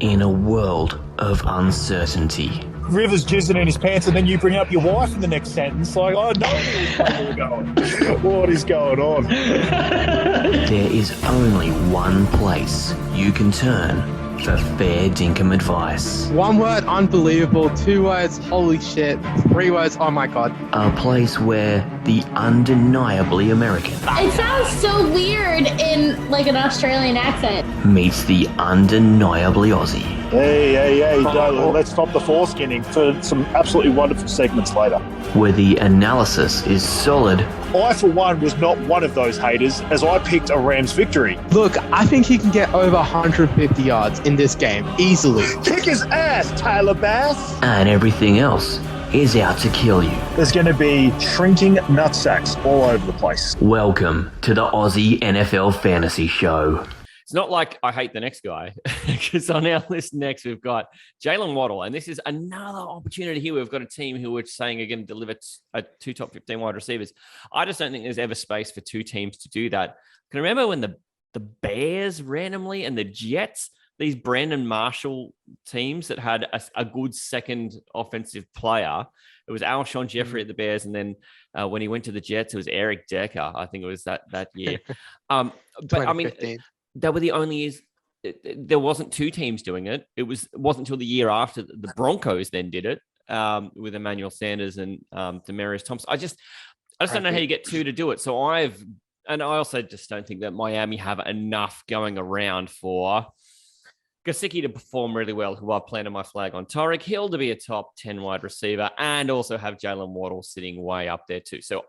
In a world of uncertainty, Rivers jizzing in his pants, and then you bring up your wife in the next sentence. Like, I know where we're going. What is going on? there is only one place you can turn for fair dinkum advice. One word, unbelievable. 2 words, holy shit. 3 words, oh my god. A place where the undeniably American It sounds so weird in like an Australian accent. meets the undeniably Aussie. Hey, let's stop the foreskinning for some absolutely wonderful segments later. Where the analysis is solid I, for one, was not one of those haters, as I picked a Rams victory. Look, I think he can get over 150 yards in this game, easily. Kick his ass, Taylor Bass! and everything else is out to kill you. There's going to be shrinking nutsacks all over the place. Welcome to the Aussie NFL Fantasy Show. It's not like I hate the next guy, because on our list next, we've got Jalen Waddle. And this is another opportunity here. We've got a team who we're saying are going to deliver 2 top 15 wide receivers. I just don't think there's ever space for 2 teams to do that. Can you remember when the Bears randomly and the Jets, these Brandon Marshall teams that had a good second offensive player? It was Alshon Jeffrey at the Bears, and then when he went to the Jets, it was Eric Decker. I think it was that year. But I mean, they were the only there wasn't 2 teams doing it. It wasn't until the year after the Broncos then did it with Emmanuel Sanders and Demaryius Thompson. I just don't know how you get 2 to do it. So I also just don't think that Miami have enough going around for Gesicki to perform really well, who I've planted my flag on. Tyreek Hill to be a top 10 wide receiver, and also have Jalen Waddle sitting way up there too. So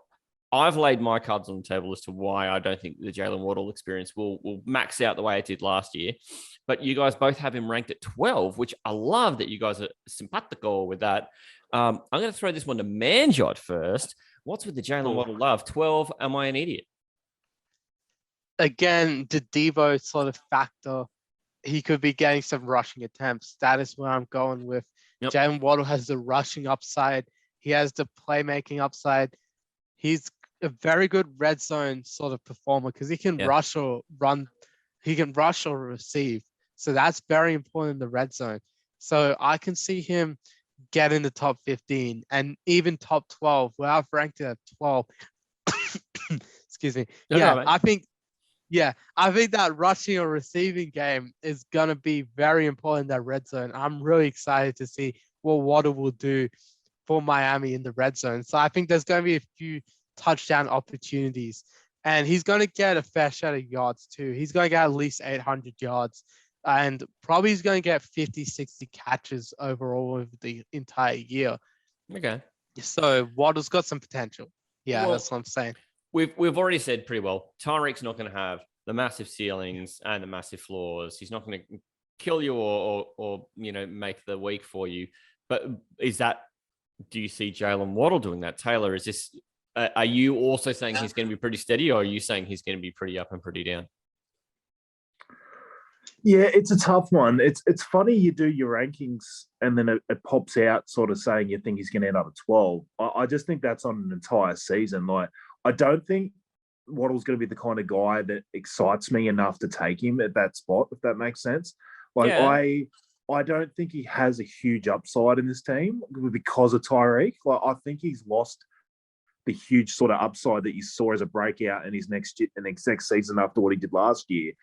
I've laid my cards on the table as to why I don't think the Jalen Waddle experience will max out the way it did last year. But you guys both have him ranked at 12, which I love that you guys are simpatico with that. I'm going to throw this one to Manjot first. What's with the Jalen Waddle love? 12, am I an idiot? Again, the Debo sort of factor. He could be getting some rushing attempts. That is where I'm going with. Yep. Jalen Waddle has the rushing upside. He has the playmaking upside. He's a very good red zone sort of performer because he can rush or run. He can rush or receive. So that's very important in the red zone. So I can see him get in the top 15 and even top 12, where I've ranked it at 12. Excuse me. I think that rushing or receiving game is going to be very important in that red zone. I'm really excited to see what Waddle will do for Miami in the red zone. So I think there's going to be a few touchdown opportunities, and he's going to get a fair share of yards too. He's going to get at least 800 yards, and probably he's going to get 50, 60 catches overall over the entire year. Okay. So Waddle's got some potential. Yeah, well, that's what I'm saying. We've already said pretty well, Tyreek's not going to have the massive ceilings and the massive floors. He's not going to kill you or make the week for you. But do you see Jalen Waddle doing that? Taylor, is this? Are you also saying he's going to be pretty steady, or are you saying he's going to be pretty up and pretty down? Yeah, it's a tough one. It's funny you do your rankings and then it pops out sort of saying you think he's going to end up at 12. I just think that's on an entire season. Like, I don't think Waddle's going to be the kind of guy that excites me enough to take him at that spot, if that makes sense. Like, yeah. I don't think he has a huge upside in this team because of Tyreek. Like, I think he's lost the huge sort of upside that you saw as a breakout in his next season after what he did last year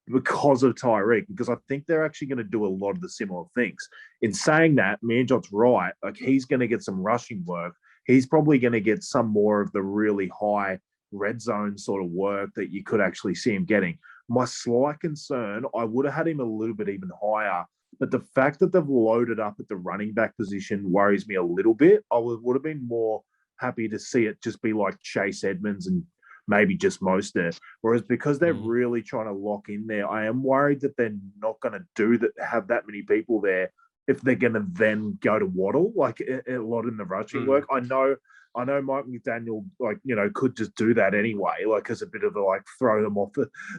because of Tyreek, because I think they're actually going to do a lot of the similar things. In saying that, Manjot's right. Like, he's going to get some rushing work. He's probably going to get some more of the really high red zone sort of work that you could actually see him getting. My slight concern, I would have had him a little bit even higher, but the fact that they've loaded up at the running back position worries me a little bit. I would have been more happy to see it just be like Chase Edmonds and maybe just Mostert. Whereas because they're really trying to lock in there, I am worried that they're not going to have that many people there if they're going to then go to Waddle, like a lot in the rushing work. I know Mike McDaniel, could just do that anyway, like as a bit of a throw them off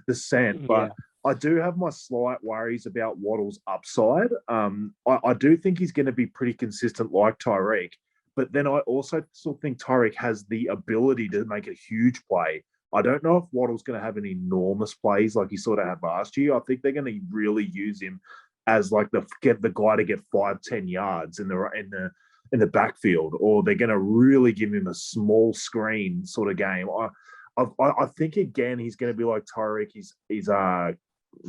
the scent. But I do have my slight worries about Waddle's upside. I do think he's going to be pretty consistent like Tyreek. But then I also still think Tyreek has the ability to make a huge play. I don't know if Waddle's going to have any enormous plays like he sort of had last year. I think they're going to really use him as like get the guy to get 5-10 yards in the backfield, or they're going to really give him a small screen sort of game. I think again he's going to be like Tyreek.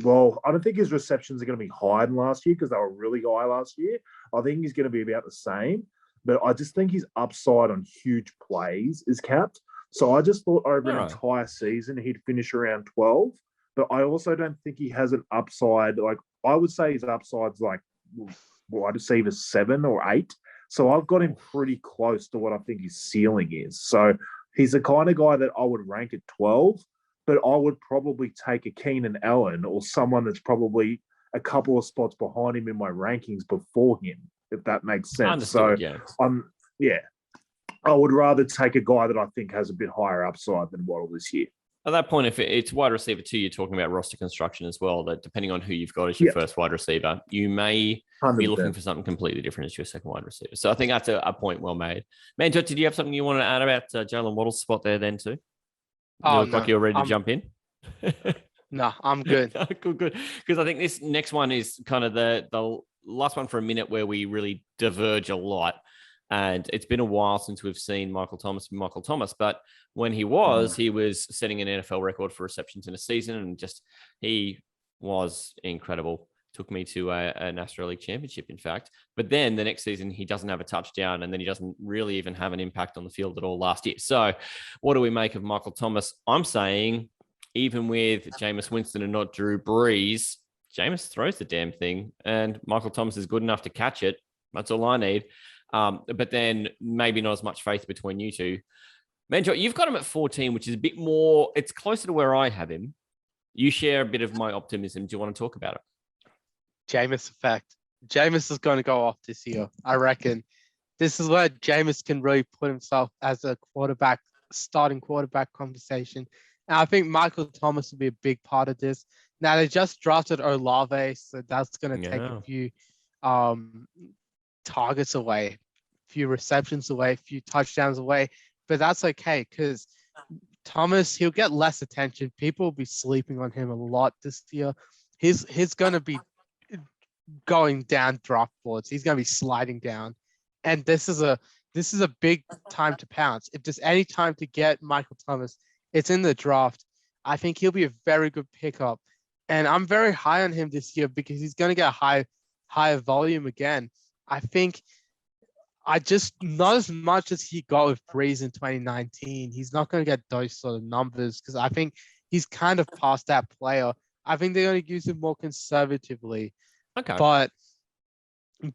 Well, I don't think his receptions are going to be higher than last year because they were really high last year. I think he's going to be about the same, but I just think his upside on huge plays is capped. So I just thought over an entire season he'd finish around 12, but I also don't think he has an upside. Like I would say his upside's like, I'd say either 7 or 8. So I've got him pretty close to what I think his ceiling is. So he's the kind of guy that I would rank at 12, but I would probably take a Keenan Allen or someone that's probably a couple of spots behind him in my rankings before him, if that makes sense. Understood, So I would rather take a guy that I think has a bit higher upside than Waddle this year. At that point, if it's wide receiver 2, you're talking about roster construction as well, that depending on who you've got as your first wide receiver, you may 100%. be looking for something completely different as your second wide receiver. So I think that's a point well made. Manjot, did you have something you want to add about Jalen Waddle's spot there then too? You look like you're ready to jump in. No, I'm good. Good. Because I think this next one is kind of the last one for a minute where we really diverge a lot. And it's been a while since we've seen Michael Thomas. But when he was setting an NFL record for receptions in a season, and he was incredible. Took me to a National League championship, in fact. But then the next season, he doesn't have a touchdown, and then he doesn't really even have an impact on the field at all last year. So what do we make of Michael Thomas? I'm saying, even with Jameis Winston and not Drew Brees, Jameis throws the damn thing, and Michael Thomas is good enough to catch it. That's all I need. But then maybe not as much faith between you two. Manjot, you've got him at 14, which is a bit more, it's closer to where I have him. You share a bit of my optimism. Do you want to talk about it? Jameis effect. Jameis is going to go off this year. I reckon this is where Jameis can really put himself as a starting quarterback conversation. And I think Michael Thomas will be a big part of this. Now, they just drafted Olave, so that's going to take a few targets away, a few receptions away, a few touchdowns away. But that's okay because Thomas, he'll get less attention. People will be sleeping on him a lot this year. He's going to be going down draft boards. He's going to be sliding down. And this is a big time to pounce. If there's any time to get Michael Thomas, it's in the draft. I think he'll be a very good pickup. And I'm very high on him this year because he's going to get a higher volume again. I think not as much as he got with Breeze in 2019. He's not going to get those sort of numbers because I think he's kind of past that player. I think they're going to use him more conservatively. Okay. But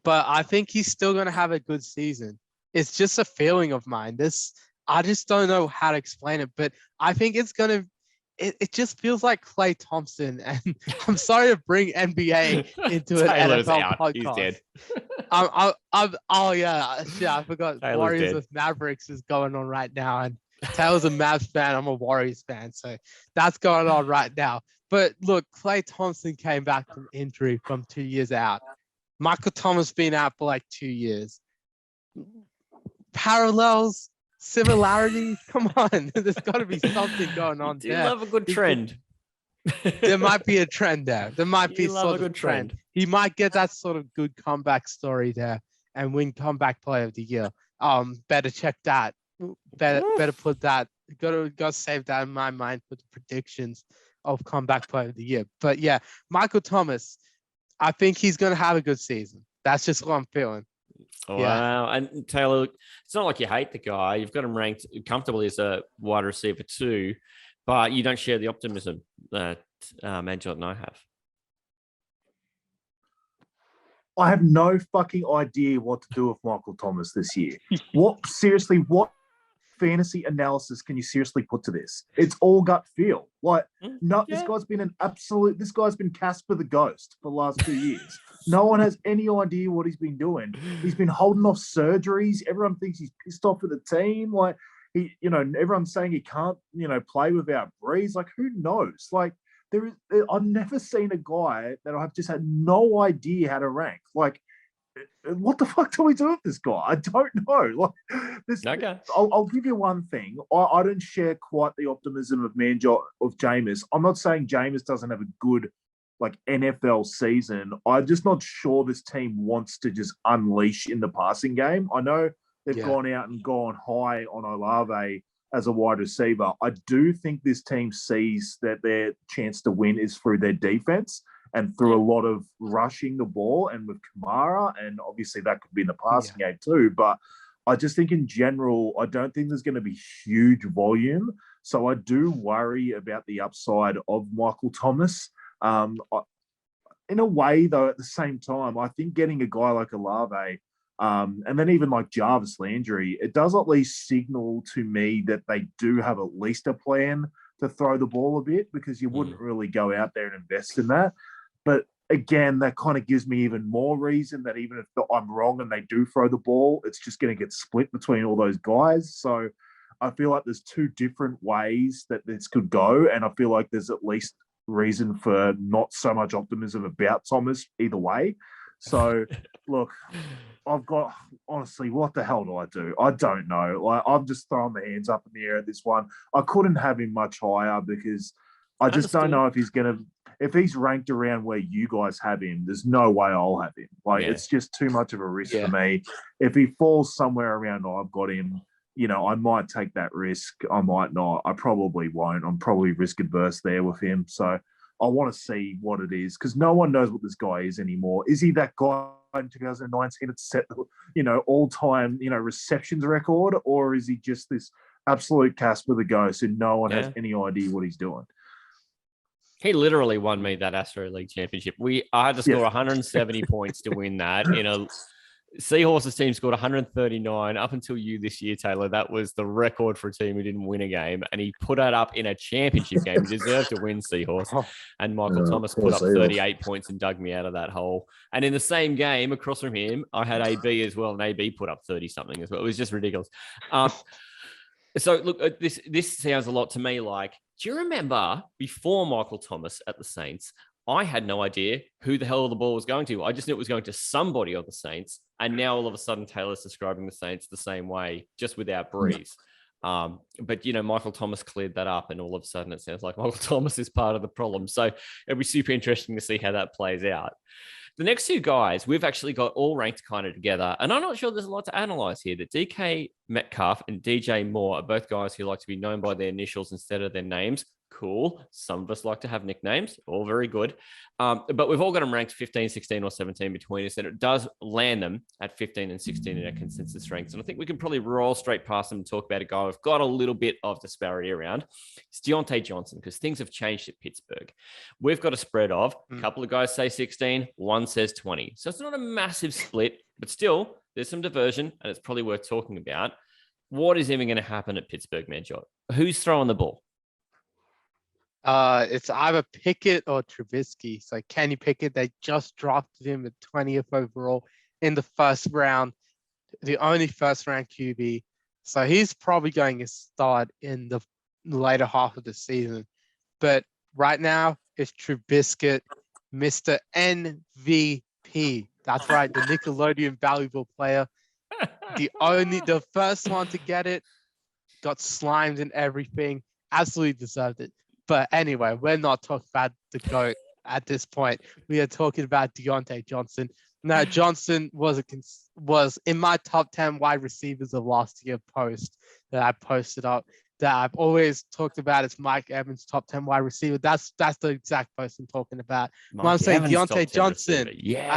I think he's still going to have a good season. It's just a feeling of mine. I just don't know how to explain it, but I think it's going to. It just feels like Klay Thompson, and I'm sorry to bring NBA into an Taylor's NFL out. podcast. He's dead. I forgot. Taylor's Warriors dead. with Mavericks is going on right now, and Taylor's a Mavs fan. I'm a Warriors fan, so that's going on right now. But look, Klay Thompson came back from injury from 2 years out. Michael Thomas been out for like 2 years. Parallels. Similarities, come on. There's got to be something going on there. You love a good trend. There might be a trend there. There might be You love sort a of good trend. He might get that sort of good comeback story there and win comeback player of the year. Better check that. Better put that. Got to save that in my mind for the predictions of comeback player of the year. But yeah, Michael Thomas, I think he's going to have a good season. That's just what I'm feeling. Wow. Yeah. And Taylor, it's not like you hate the guy. You've got him ranked comfortably as a wide receiver 2, but you don't share the optimism that Manjot and I have. I have no fucking idea what to do with Michael Thomas this year. What fantasy analysis can you seriously put to this? It's all gut feel. This guy's been Casper the Ghost for the last 2 years. No one has any idea what he's been doing. He's been holding off surgeries. Everyone thinks he's pissed off with the team. Everyone's saying he can't, play without Breeze. Who knows? I've never seen a guy that I've just had no idea how to rank. What the fuck do we do with this guy? I don't know. Okay. I'll give you one thing. I don't share quite the optimism of Manjot of Jameis. I'm not saying Jameis doesn't have a good like NFL season, I'm just not sure this team wants to just unleash in the passing game. I know they've gone out and gone high on Olave as a wide receiver. I do think this team sees that their chance to win is through their defense and through a lot of rushing the ball and with Kamara, and obviously that could be in the passing game too. But I just think in general, I don't think there's going to be huge volume. So I do worry about the upside of Michael Thomas. In a way, though, at the same time, I think getting a guy like Olave, and then even like Jarvis Landry, it does at least signal to me that they do have at least a plan to throw the ball a bit, because you wouldn't really go out there and invest in that. But again, that kind of gives me even more reason that even if I'm wrong and they do throw the ball, it's just going to get split between all those guys. So I feel like there's two different ways that this could go, and I feel like there's at least reason for not so much optimism about Thomas either way. So look, I've got, honestly, what the hell do I do? I don't know. Like, I'm just throwing my hands up in the air at this one. I couldn't have him much higher because I just don't know if he's going to, if he's ranked around where you guys have him, there's no way I'll have him. Like, it's just too much of a risk for me. If he falls somewhere around, I've got him, you know, I might take that risk. I might not. I probably won't. I'm probably risk adverse there with him. So I want to see what it is, because no one knows what this guy is anymore. Is he that guy in 2019 that set, you know, all-time, you know, receptions record, or is he just this absolute Casper the Ghost and no one has any idea what he's doing? He literally won me that Astro League championship. I had to score 170 points to win that. You know, Seahorses team scored 139 up until you this year, Taylor. That was the record for a team who didn't win a game, and he put it up in a championship game. He deserved to win, Seahorse. And Michael Thomas put up 38 points and dug me out of that hole. And in the same game across from him, I had AB as well, and AB put up 30-something as well. It was just ridiculous. So look, this sounds a lot to me like, do you remember before Michael Thomas at the Saints, I had no idea who the hell the ball was going to. I just knew it was going to somebody on the Saints. And now all of a sudden, Taylor's describing the Saints the same way, just without Breeze. But, you know, Michael Thomas cleared that up, and all of a sudden it sounds like Michael Thomas is part of the problem. So it'll be super interesting to see how that plays out. The next two guys, we've actually got all ranked kind of together. And I'm not sure there's a lot to analyze here. That DK Metcalf and DJ Moore are both guys who like to be known by their initials instead of their names. Cool. Some of us like to have nicknames. All very good. But we've all got them ranked 15, 16, or 17 between us. And it does land them at 15 and 16 in our consensus ranks. And I think we can probably roll straight past them and talk about a guy we've got a little bit of disparity around. It's Deontay Johnson, because things have changed at Pittsburgh. We've got a spread of a couple of guys say 16, one says 20. So it's not a massive split, but still there's some diversion, and it's probably worth talking about. What is even going to happen at Pittsburgh, Manjot? Who's throwing the ball? It's either Pickett or Trubisky. So Kenny Pickett, they just drafted him at 20th overall in the first round, the only first-round QB. So he's probably going to start in the later half of the season. But right now, it's Trubisky, Mr. MVP. That's right, the Nickelodeon valuable player. The first one to get it, got slimed and everything, absolutely deserved it. But anyway, we're not talking about the GOAT at this point. We are talking about Deontay Johnson. Now, Johnson was in my top 10 wide receivers of last year post that I posted up, that I've always talked about as Mike Evans' top 10 wide receiver. That's the exact post I'm talking about. When I'm saying Deontay Johnson, yes.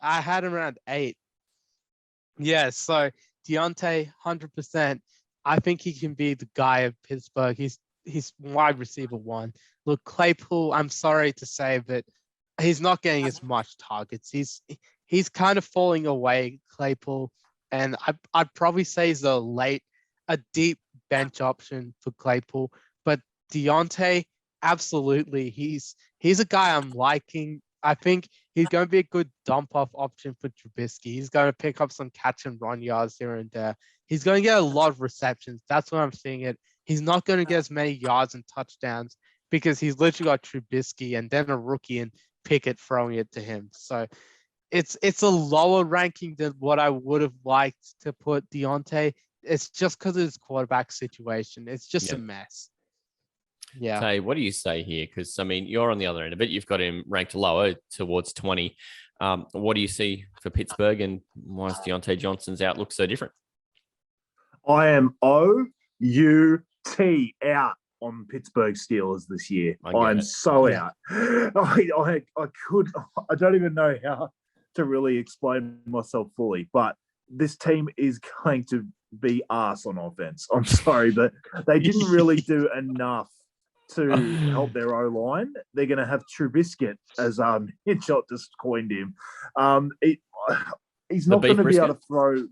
I had him around 8. Yeah, so Deontay, 100%. I think he can be the guy of Pittsburgh. He's wide receiver 1. Look, Claypool, I'm sorry to say, but he's not getting as much targets. He's kind of falling away, Claypool. And I'd probably say he's a deep bench option for Claypool. But Deontay, absolutely. He's a guy I'm liking. I think he's going to be a good dump-off option for Trubisky. He's going to pick up some catch and run yards here and there. He's going to get a lot of receptions. That's what I'm seeing it. He's not going to get as many yards and touchdowns because he's literally got Trubisky and then a rookie and Pickett throwing it to him. So it's a lower ranking than what I would have liked to put Deontay. It's just because of his quarterback situation. It's just a mess. Yeah. Tay, what do you say here? Because, I mean, you're on the other end of it. You've got him ranked lower towards 20. What do you see for Pittsburgh, and why is Deontay Johnson's outlook so different? I am O-U-T out on Pittsburgh Steelers this year. I'm so out. I don't even know how to really explain myself fully, but this team is going to be arse on offense. I'm sorry, but they didn't really do enough to help their O-line. They're going to have Trubisky, as Manjot just coined him. He's not going to be able to throw.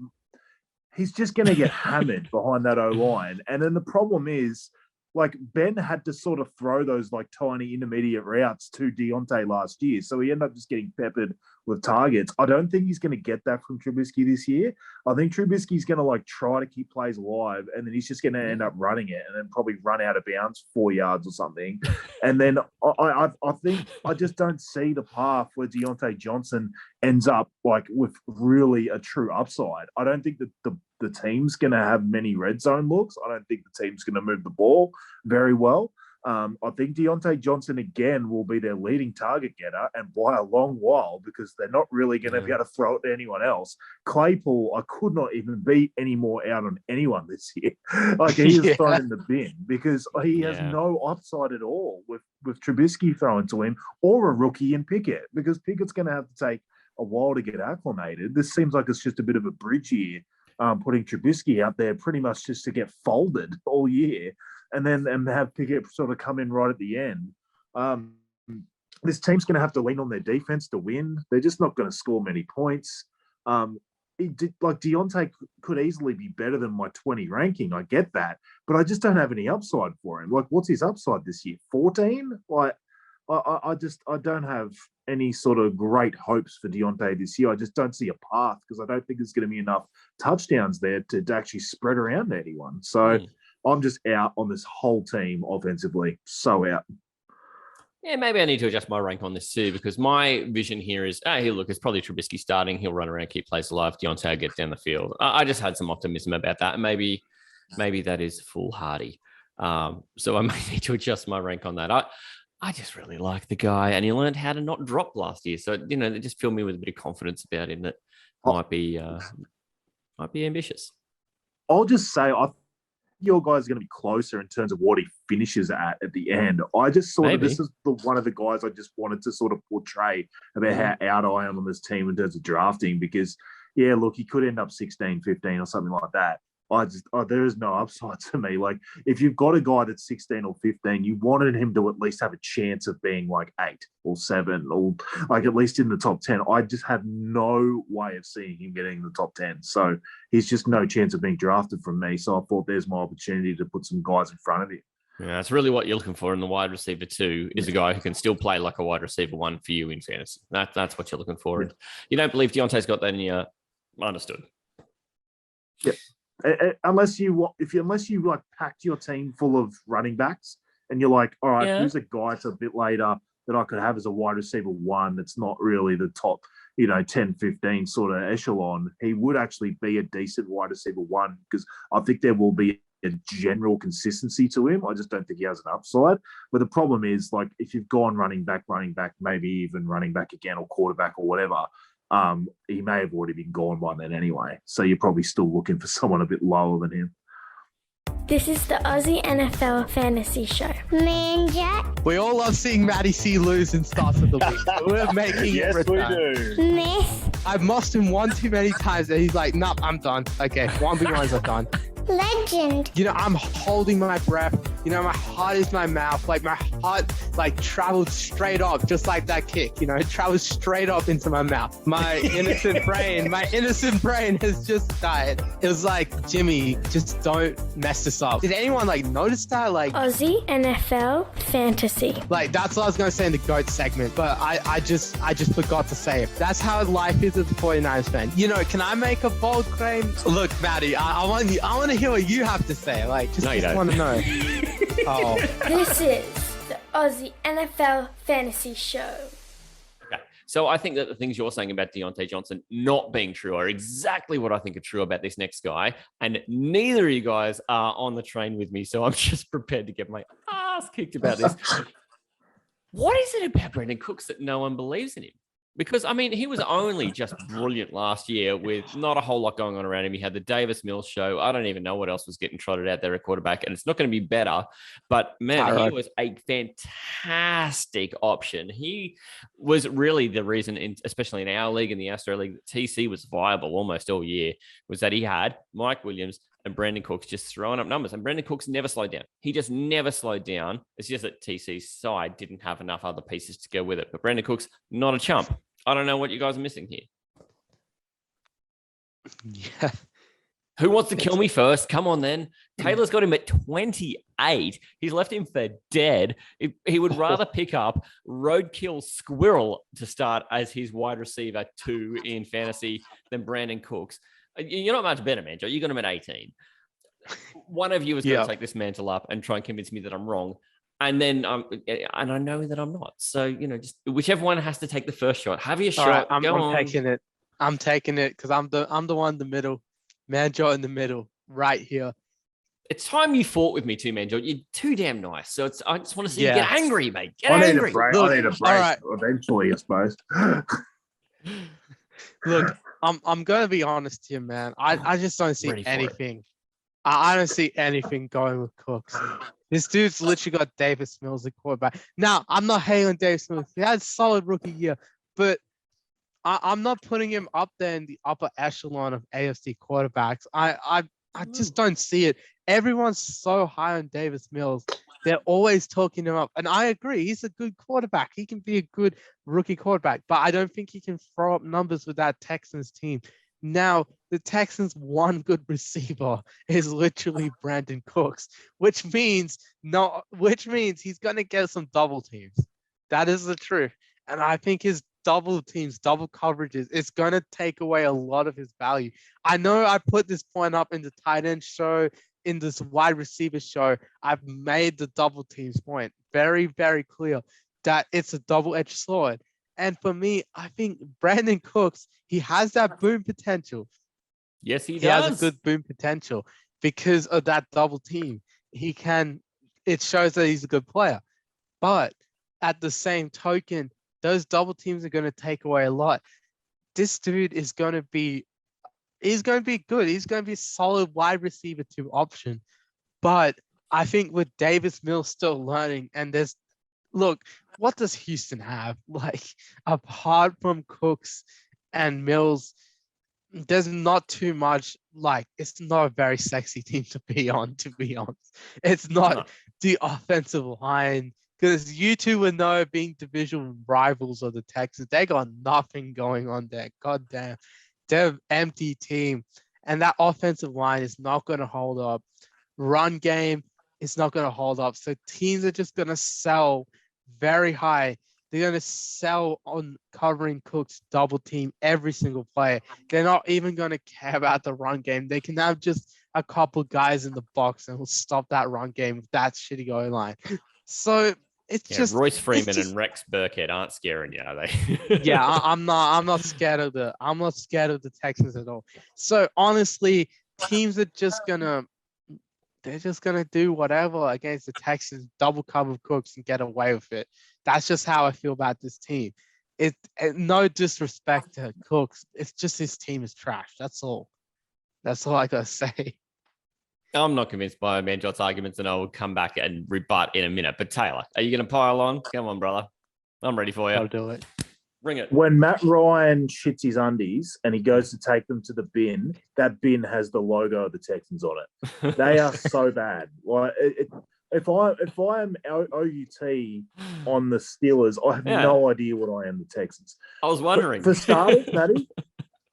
He's just going to get hammered behind that O-line. And then the problem is, like, Ben had to sort of throw those like tiny intermediate routes to Deontay last year. So he ended up just getting peppered with targets. I don't think he's going to get that from Trubisky this year. I think Trubisky's going to like try to keep plays alive, and then he's just going to end up running it and then probably run out of bounds 4 yards or something. And then I think I just don't see the path where Deontay Johnson ends up like with really a true upside. I don't think that the team's going to have many red zone looks. I don't think the team's going to move the ball very well. I think Deontay Johnson again will be their leading target getter, and by a long while, because they're not really going to be able to throw it to anyone else. Claypool, I could not even be any more out on anyone this year. Like, he is thrown in the bin because he has no upside at all with Trubisky throwing to him, or a rookie in Pickett, because Pickett's going to have to take a while to get acclimated. This seems like it's just a bit of a bridge year, putting Trubisky out there pretty much just to get folded all year, and have Pickett sort of come in right at the end. This team's going to have to lean on their defense to win. They're just not going to score many points. Deontay could easily be better than my 20 ranking. I get that, but I just don't have any upside for him. Like, what's his upside this year? 14? Like, I don't have any sort of great hopes for Deontay this year. I just don't see a path, because I don't think there's going to be enough touchdowns there to actually spread around to anyone. So I'm just out on this whole team offensively. So out. Yeah, maybe I need to adjust my rank on this too, because my vision here is, look, it's probably Trubisky starting. He'll run around, keep plays alive. Deontay will get down the field. I just had some optimism about that. And maybe that is foolhardy. So I may need to adjust my rank on that. I just really like the guy, and he learned how to not drop last year. So, it just filled me with a bit of confidence about him that might be ambitious. I'll just say, I think your guy's going to be closer in terms of what he finishes at the end. I just sort of, this is one of the guys I just wanted to sort of portray about how out I am on this team in terms of drafting, because, look, he could end up 16, 15 or something like that. There is no upside to me. Like, if you've got a guy that's 16 or 15, you wanted him to at least have a chance of being like 8 or 7 or like at least in the top 10. I just have no way of seeing him getting in the top 10. So he's just no chance of being drafted from me. So I thought there's my opportunity to put some guys in front of him. Yeah, that's really what you're looking for in the wide receiver 2, is a guy who can still play like a wide receiver 1 for you in fantasy. That's what you're looking for. And you don't believe Deontay's got that in your understood. Yep. Unless you like packed your team full of running backs and you're like, all right, who's a guy that's a bit later that I could have as a wide receiver 1 that's not really the top, 10, 15 sort of echelon, he would actually be a decent wide receiver 1, because I think there will be a general consistency to him. I just don't think he has an upside. But the problem is, like, if you've gone running back, maybe even running back again, or quarterback or whatever, he may have already been gone by then anyway. So you're probably still looking for someone a bit lower than him. This is the Aussie NFL Fantasy Show. Manjot. We all love seeing Matty C lose in starts of the week. We're making it return. We do. Myth. I've mossed him one too many times, and he's like, nope, I'm done. Okay, one big one's I'm done. Legend. I'm holding my breath. My heart is my mouth. Like, my heart, traveled straight up, just like that kick. It travels straight up into my mouth. My innocent brain has just died. It was like, Jimmy, just don't mess this up. Did anyone, notice that? Aussie NFL Fantasy. That's what I was going to say in the GOAT segment, but I just forgot to say it. That's how life is as a 49ers fan. Can I make a bold claim? Look, Matty, I want to hear what you have to say. Just want to know. Oh. This is the Aussie NFL Fantasy Show. Okay. So I think that the things you're saying about Deontay Johnson not being true are exactly what I think are true about this next guy. And neither of you guys are on the train with me. So I'm just prepared to get my ass kicked about this. What is it about Brandon Cooks that no one believes in him? Because, I mean, he was only just brilliant last year with not a whole lot going on around him. He had the Davis Mills show. I don't even know what else was getting trotted out there at quarterback, and it's not going to be better. But, man, he was a fantastic option. He was really the reason, especially in our league, in the Astro League, that TC was viable almost all year, was that he had Mike Williams and Brandon Cooks just throwing up numbers. And Brandon Cooks never slowed down. He just never slowed down. It's just that TC's side didn't have enough other pieces to go with it. But Brandon Cooks, not a chump. I don't know what you guys are missing here. Yeah. Who wants to kill me first? Come on, then. Taylor's got him at 28. He's left him for dead. He would rather pick up Roadkill Squirrel to start as his wide receiver 2 in fantasy than Brandon Cooks. You're not much better, man, Joe. You got him at 18. One of you is going to take this mantle up and try and convince me that I'm wrong. And then, and I know that I'm not. So, just whichever one has to take the first shot. Have your shot. Right, I'm taking it. I'm taking it because I'm the one in the middle. Manjot in the middle, right here. It's time you fought with me too, Manjot. You're too damn nice. So I just want to see you get angry, mate. Get angry. I need a break eventually, I suppose. Look, I'm gonna be honest here, man. I just don't see anything. I don't see anything going with Cooks. This dude's literally got Davis Mills at quarterback. Now, I'm not hating on Davis Mills. He had a solid rookie year, but I'm not putting him up there in the upper echelon of AFC quarterbacks. I just don't see it. Everyone's so high on Davis Mills. They're always talking him up. And I agree, he's a good quarterback. He can be a good rookie quarterback, but I don't think he can throw up numbers with that Texans team. Now, the Texans' one good receiver is literally Brandon Cooks, which means he's going to get some double teams. That is the truth. And I think his double teams, double coverages, it's going to take away a lot of his value. I know I put this point up in the tight end show, in this wide receiver show. I've made the double teams point very, very clear that it's a double-edged sword. And for me, I think Brandon Cooks, he has that boom potential. Yes, he does. He has a good boom potential because of that double team. It shows that he's a good player. But at the same token, those double teams are going to take away a lot. This dude is going to be, he's going to be good. He's going to be a solid wide receiver 2 option. But I think with Davis Mills still learning, and look, what does Houston have? Like, apart from Cooks and Mills, there's not too much. Like, it's not a very sexy team to be on, to be honest. It's not the offensive line, because you two would know, being division rivals of the Texans, they got nothing going on there. God damn. They're an empty team. And that offensive line is not going to hold up. Run game is not going to hold up. So teams are just going to sell very high. They're going to sell on covering Cooks double team every single play. They're not even going to care about the run game. They can have just a couple guys in the box and will stop that run game with that shitty O-line. So it's just Royce Freeman and Rex Burkhead aren't scaring you, are they? Yeah, I'm not scared of the Texans at all. So honestly, teams are just gonna do whatever against the Texans, double cover Cooks and get away with it. That's just how I feel about this team. No disrespect to Cooks. It's just his team is trash. That's all. That's all I gotta say. I'm not convinced by Manjot's arguments, and I will come back and rebut in a minute. But Taylor, are you going to pile on? Come on, brother. I'm ready for you. I'll do it. Bring it. When Matt Ryan shits his undies and he goes to take them to the bin, that bin has the logo of the Texans on it. They are so bad. Like, if I am OUT on the Steelers, I have no idea what I am the Texans. I was wondering. For starters, Matty,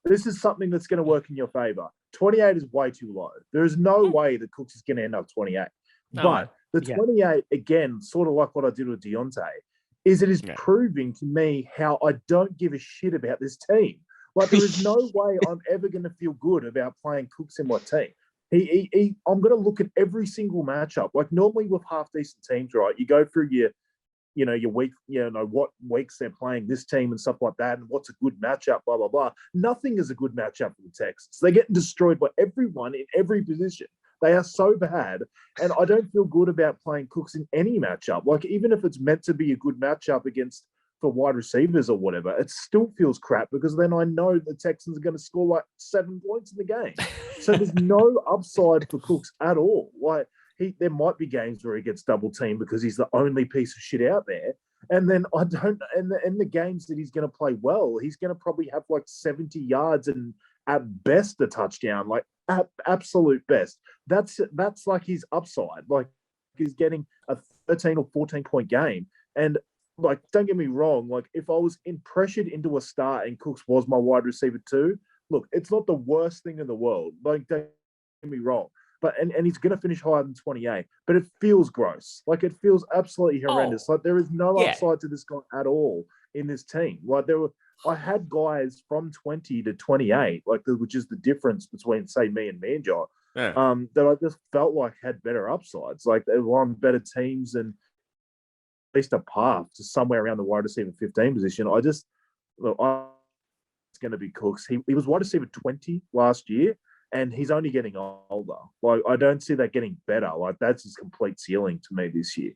this is something that's going to work in your favor. 28 is way too low. There is no way that Cooks is going to end up 28. No. But the 28, again, sort of like what I did with Deontay, is it is proving to me how I don't give a shit about this team. Like, there is no way I'm ever going to feel good about playing Cooks in my team. I'm going to look at every single matchup. Like, normally with half-decent teams, right, you go through your week, what weeks they're playing this team and stuff like that, and what's a good matchup, blah, blah, blah. Nothing is a good matchup for the Texans. They're getting destroyed by everyone in every position. They are so bad. And I don't feel good about playing Cooks in any matchup. Like, even if it's meant to be a good matchup against for wide receivers or whatever, it still feels crap because then I know the Texans are going to score like 7 points in the game. So there's no upside for Cooks at all. Like, there might be games where he gets double teamed because he's the only piece of shit out there. And then in the games that he's going to play well, he's going to probably have like 70 yards and at best a touchdown, like at absolute best. That's like his upside. Like, he's getting a 13 or 14 point game. And like, don't get me wrong, like if I was pressured into a start and Cooks was my wide receiver too, look, it's not the worst thing in the world. Like, don't get me wrong. But and he's going to finish higher than 28. But it feels gross. Like, it feels absolutely horrendous. Like, there is no upside to this guy at all in this team. Like, I had guys from 20 to 28, like, which is the difference between, say, me and Manjot, that I just felt like had better upsides. Like, they were on better teams and at least a path to somewhere around the wide receiver 15 position. It's going to be Cooks. He was wide receiver 20 last year, and he's only getting older. Like, I don't see that getting better. Like, that's his complete ceiling to me this year.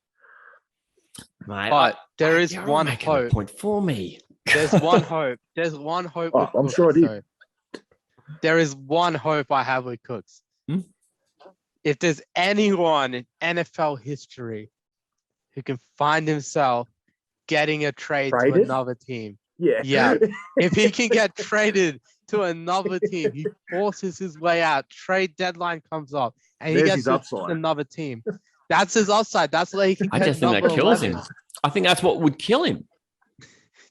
Mate, But there is one making hope. a point for me. There's one hope. There's one hope. With I'm Cooks, sure it is. though. There is one hope I have with Cooks. If there's anyone in NFL history who can find himself getting a trade to another team. Yeah. If he can get traded to another team, he forces his way out. Trade deadline comes up, and he gets to another team. That's his upside. That's where he can. I just think that kills him. I think that's what would kill him.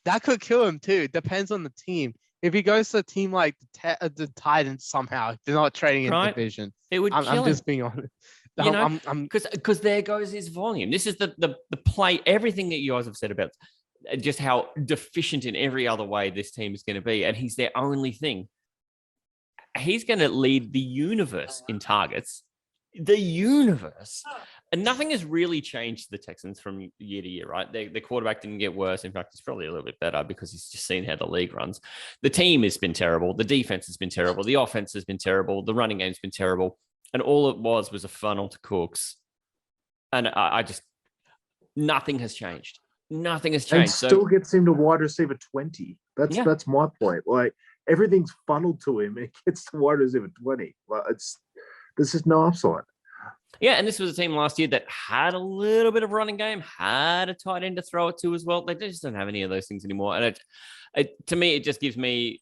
That could kill him too. Depends on the team. If he goes to a team like the Titans somehow, they're not trading in division. It would kill him. I'm just being honest. Because there goes his volume. This is the play. Everything that you guys have said about just how deficient in every other way this team is going to be, and he's their only thing. He's going to lead the universe in targets. The universe. And nothing has really changed the Texans from year to year, right? The quarterback didn't get worse. In fact, it's probably a little bit better because he's just seen how the league runs. The team has been terrible. The defense has been terrible. The offense has been terrible. The running game's been terrible. And all it was a funnel to Cooks. And I just, nothing has changed. Nothing has changed. And still gets him to wide receiver 20. That's my point. Like, everything's funneled to him and it gets to wide receiver 20. Like, there's just no upside. Yeah, and this was a team last year that had a little bit of running game, had a tight end to throw it to as well. They just don't have any of those things anymore. And to me, it just gives me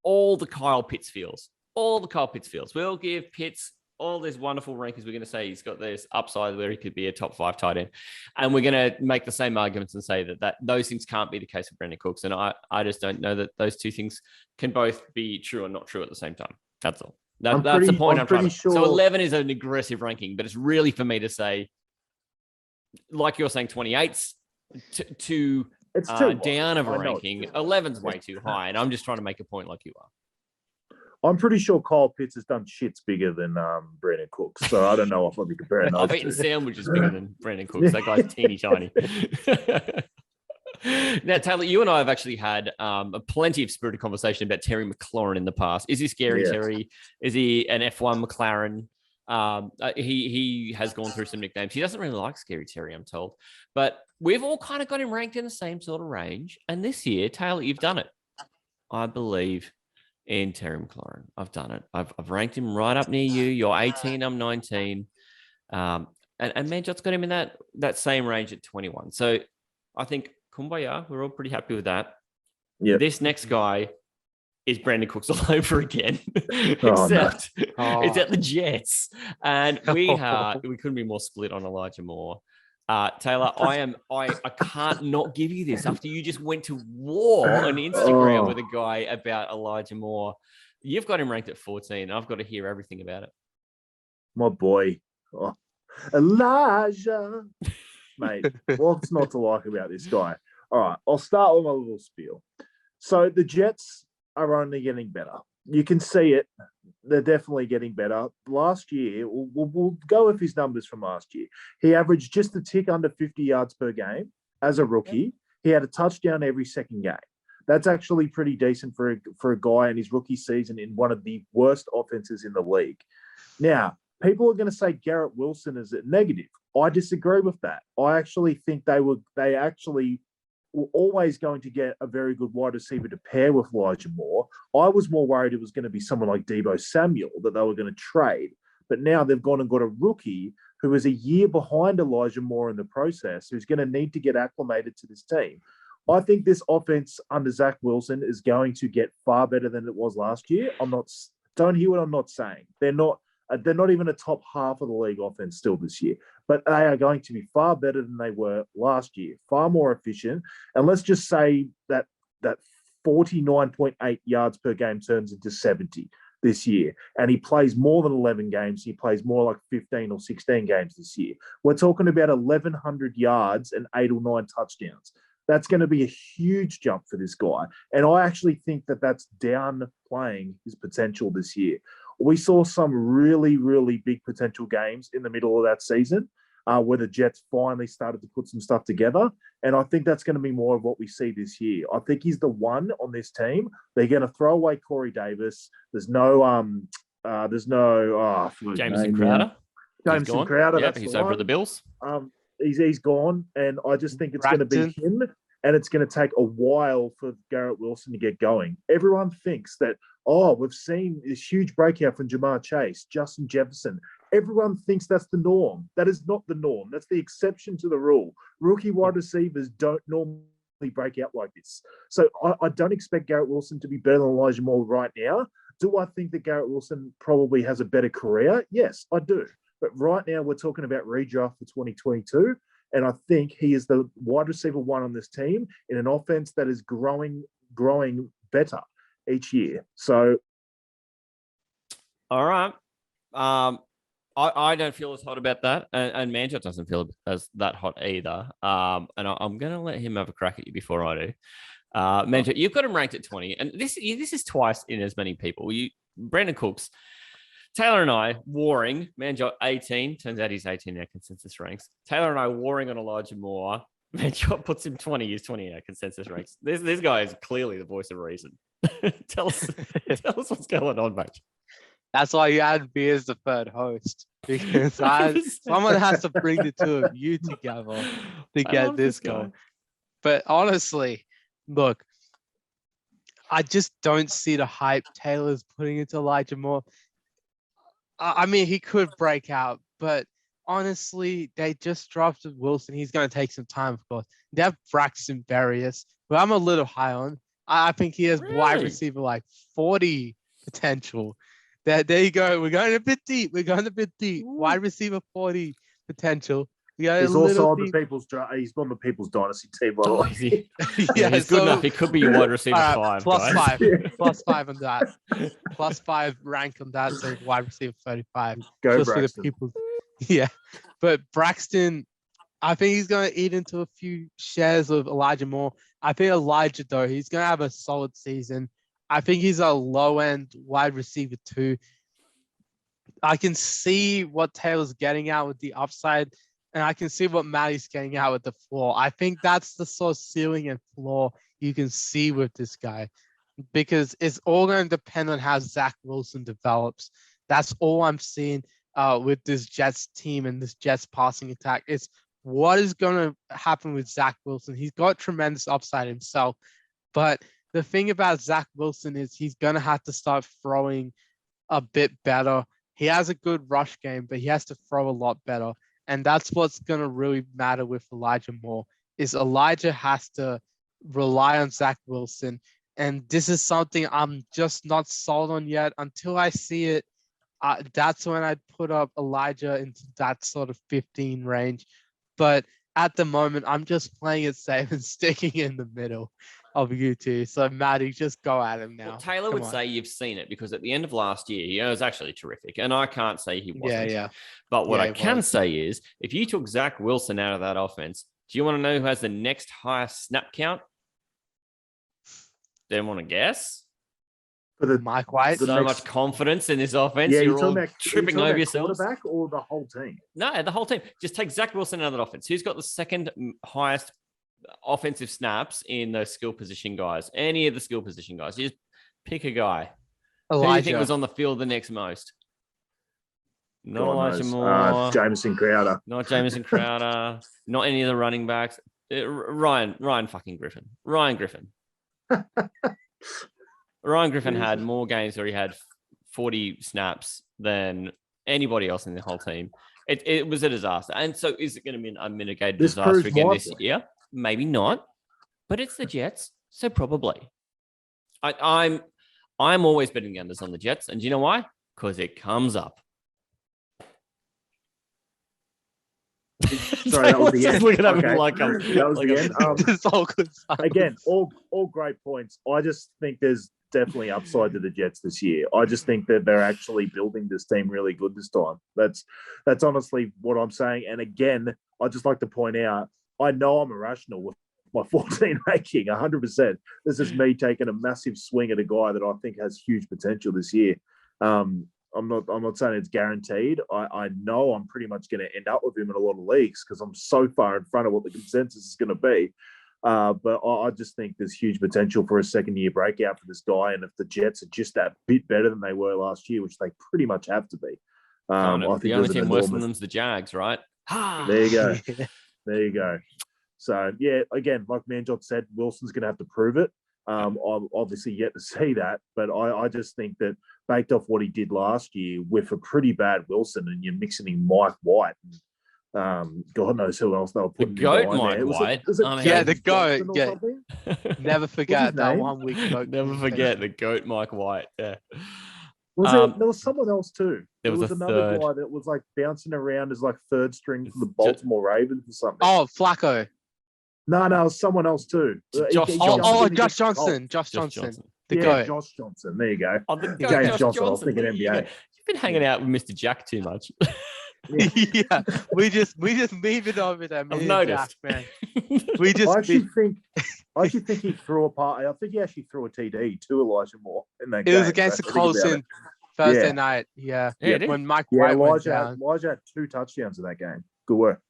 all the Kyle Pitts feels. All the Kyle Pitts feels. We'll give Pitts all these wonderful rankings. We're going to say he's got this upside where he could be a top 5 tight end. And we're going to make the same arguments and say that those things can't be the case with Brandon Cooks. And I just don't know that those two things can both be true and not true at the same time. That's all. That's the point I'm trying to. Sure. So 11 is an aggressive ranking, but it's really for me to say, like you're saying, 28's too down of a ranking. 11's way too high, and I'm just trying to make a point like you are. I'm pretty sure Kyle Pitts has done shits bigger than Brandon Cooks, so I don't know if I'll be comparing those. I've eaten sandwiches bigger than Brandon Cooks. That guy's teeny tiny. Now, Taylor, you and I have actually had plenty of spirited conversation about Terry McLaurin in the past. Is he scary, Terry? Is he an F1 McLaren? He has gone through some nicknames. He doesn't really like Scary Terry, I'm told. But we've all kind of got him ranked in the same sort of range. And this year, Taylor, you've done it. I believe in Terry McLaurin. I've done it. I've ranked him right up near you. You're 18, I'm 19. And Manjot's got him in that same range at 21. So I think kumbaya, we're all pretty happy with that. Yeah. This next guy is Brandon Cooks all over again. Except it's at the Jets. And we couldn't be more split on Elijah Moore. Taylor, I can't not give you this after you just went to war on Instagram with a guy about Elijah Moore. You've got him ranked at 14. I've got to hear everything about it. My boy. Elijah. Mate, what's not to like about this guy? All right, I'll start with my little spiel. So the Jets are only getting better. You can see it. They're definitely getting better. Last year, we'll go with his numbers from last year. He averaged just a tick under 50 yards per game as a rookie. He had a touchdown every second game. That's actually pretty decent for a guy in his rookie season in one of the worst offenses in the league. Now, people are going to say Garrett Wilson is a negative. I disagree with that. I actually think they actually were always going to get a very good wide receiver to pair with Elijah Moore. I was more worried it was going to be someone like Deebo Samuel that they were going to trade. But now they've gone and got a rookie who is a year behind Elijah Moore in the process, who's going to need to get acclimated to this team. I think this offense under Zach Wilson is going to get far better than it was last year. Don't hear what I'm not saying. They're not even a top half of the league offense still this year, but they are going to be far better than they were last year, far more efficient. And let's just say that 49.8 yards per game turns into 70 this year, and he plays more than 11 games. He plays more like 15 or 16 games this year. We're talking about 1,100 yards and 8 or 9 touchdowns. That's going to be a huge jump for this guy. And I actually think that that's downplaying his potential this year. We saw some really, really big potential games in the middle of that season where the Jets finally started to put some stuff together. And I think that's going to be more of what we see this year. I think he's the one on this team. They're going to throw away Corey Davis. There's no Jameson Crowder. Jameson Crowder. Yeah, he's over at the Bills. He's gone, and I just think it's going to be him, and it's going to take a while for Garrett Wilson to get going. Everyone thinks that, we've seen this huge breakout from Jamar Chase, Justin Jefferson. Everyone thinks that's the norm. That is not the norm. That's the exception to the rule. Rookie wide receivers don't normally break out like this. So I don't expect Garrett Wilson to be better than Elijah Moore right now. Do I think that Garrett Wilson probably has a better career? Yes, I do. But right now, we're talking about redraft for 2022, and I think he is the wide receiver one on this team in an offense that is growing better each year. So, all right, I don't feel as hot about that, and Manjot doesn't feel as that hot either. And I'm going to let him have a crack at you before I do. Manjot, you've got him ranked at 20, and this is twice in as many people. Brandon Cooks. Talor and I warring, Manjot 18, turns out he's 18 in our consensus ranks. Talor and I warring on Elijah Moore. Manjot puts him 20, he's 20 in our consensus ranks. This guy is clearly the voice of reason. tell us what's going on, mate. That's why you had me as the third host, because someone has to bring the two of you together to get this going. But honestly, look, I just don't see the hype Taylor's putting into Elijah Moore. I mean, he could break out, but honestly, they just drafted Wilson. He's going to take some time, of course. They have Braxton Berrios, who I'm a little high on. I think he has wide receiver like 40 potential. There you go. We're going a bit deep. Wide receiver 40 potential. He's also on the people's. He's on the people's dynasty team. By the way. Yeah, he's good enough. He could be your wide receiver 5. Plus guys. 5. Plus 5 on that. Plus 5 rank on that. So wide receiver 35. Go just Braxton. For the people. Yeah, but Braxton, I think he's going to eat into a few shares of Elijah Moore. I think Elijah, though, he's going to have a solid season. I think he's a low-end wide receiver 2. I can see what Taylor's getting out with the upside, and I can see what Matty's getting out with the floor. I think that's the sort of ceiling and floor you can see with this guy, because it's all going to depend on how Zach Wilson develops. That's all I'm seeing with this Jets team and this Jets passing attack. It's what is going to happen with Zach Wilson. He's got tremendous upside himself, but the thing about Zach Wilson is he's going to have to start throwing a bit better. He has a good rush game, but he has to throw a lot better. And that's what's going to really matter with Elijah Moore, is Elijah has to rely on Zach Wilson. And this is something I'm just not sold on yet. Until I see it, that's when I'd put up Elijah into that sort of 15 range. But at the moment, I'm just playing it safe and sticking in the middle of you two. So, Matty, just go at him now. Well, Taylor would say you've seen it, because at the end of last year, it was actually terrific. And I can't say he wasn't. Yeah. But what I can say is, if you took Zach Wilson out of that offense, do you want to know who has the next highest snap count? Don't want to guess? For the Mike White. So much confidence in this offense. Yeah, you're all tripping over yourselves. Quarterback or the whole team? No, the whole team. Just take Zach Wilson out of that offense. Who's got the second highest offensive snaps in those skill position guys? Any of the skill position guys. You just pick a guy. Elijah. Who do you think was on the field the next most? Not God Elijah knows. Moore. Jameson Crowder. Not Jamison Crowder. Not any of the running backs. Ryan fucking Griffin. Ryan Griffin. Ryan Griffin had more games where he had 40 snaps than anybody else in the whole team. It was a disaster. And so is it going to be an unmitigated disaster again this year? Maybe not. But it's the Jets, so probably. I'm always betting the unders on the Jets. And do you know why? Because it comes up. Sorry, that was the end. Looking at me Okay. like that was the end. It's all good. Again, all great points. I just think there's definitely upside to the Jets this year. I just think that they're actually building this team really good this time. That's honestly what I'm saying. And again, I just like to point out, I know I'm irrational with my 14 ranking, 100%. This is me taking a massive swing at a guy that I think has huge potential this year. I'm not saying it's guaranteed. I know I'm pretty much going to end up with him in a lot of leagues because I'm so far in front of what the consensus is going to be. But I just think there's huge potential for a second-year breakout for this guy. And if the Jets are just that bit better than they were last year, which they pretty much have to be, I think the only team worse than them's the Jags, right? There you go. There you go. So, yeah, again, like Manjot said, Wilson's going to have to prove it. I'm obviously yet to see that, but I just think that based off what he did last year with a pretty bad Wilson, and you're mixing in Mike White, and God knows who else they'll put. The GOAT Mike White. The GOAT. Yeah. Never forget that name? 1 week GOAT. Never forget the GOAT Mike White. Yeah. There was someone else too. There was another guy that was like bouncing around as like third string for the Baltimore Ravens or something. Oh, Flacco. No, it was someone else too. Josh Johnson. Josh Johnson. The GOAT. Josh Johnson. There you go. Oh, the James Johnson. I was thinking NBA. You've been hanging out with Mr. Jack too much. Yeah, we just leave it over there. I've noticed, man. I actually think he threw a part. I think he actually threw a TD to Elijah Moore in that game. It was against the Colts in Thursday night. Yeah. When Mike White went down. Elijah had 2 touchdowns in that game. Good work.